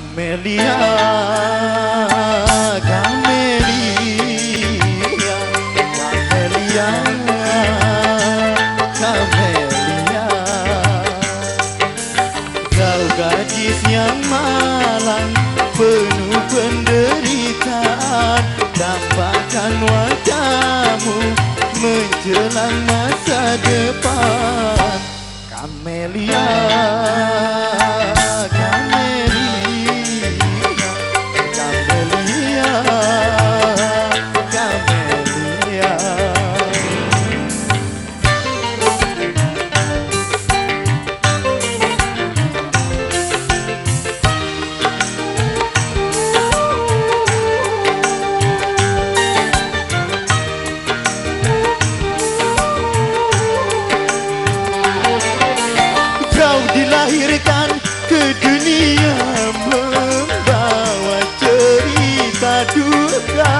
Camelia, Camelia, Camelia, Camelia. Kau gadis yang malang, penuh penderitaan. Tampakkan wajahmu menjelang masa depan. Camelia, Camelia, Camelia, Camelia. Kau dilahirkan ke dunia membawa cerita duka.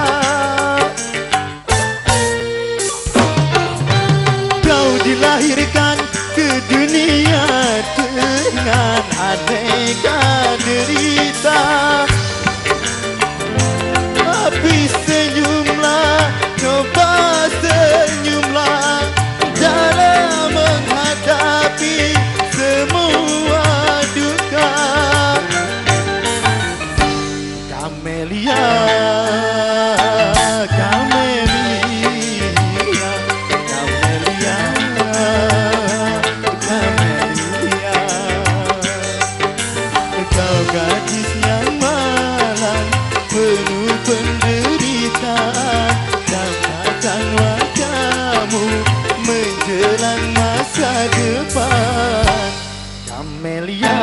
Kau dilahirkan ke dunia dengan aneka derita. Tapi senyumlah, coba senyumlah dalam menghadapi semua duka. Camelia, Camelia, Camelia, Camelia. Kau gadis yang malang, penuh penderitaan. Tampakkan wajahmu menjelang masa depan. Camelia,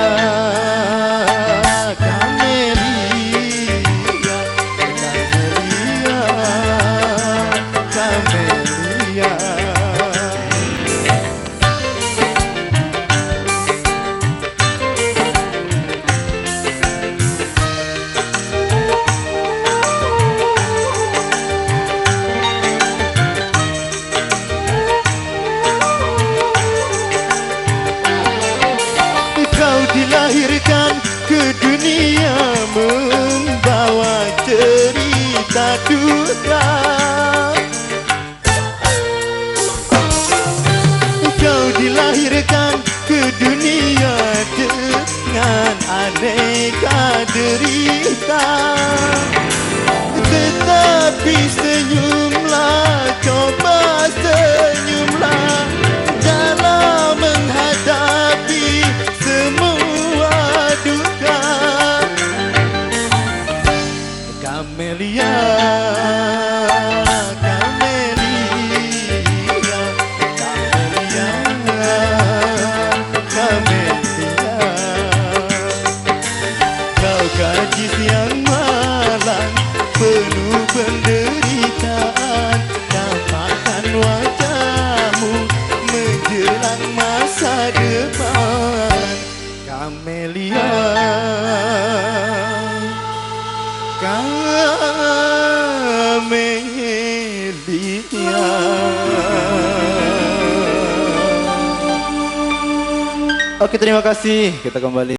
Camelia, Camelia, Camelia. Kau dilahirkan ke dunia membawa cerita duka. Kau dilahirkan ke dunia dengan aneka derita. Tetapi senyumlah, coba senyumlah dalam menghadapi semua duka. Camelia, Camelia, Camelia, Camelia. Kau gadis yang malang, penuh penderitaan. Tampakkan wajahmu menjelang masa depan. Camelia, Camelia. Oke, terima kasih. Kita kembali.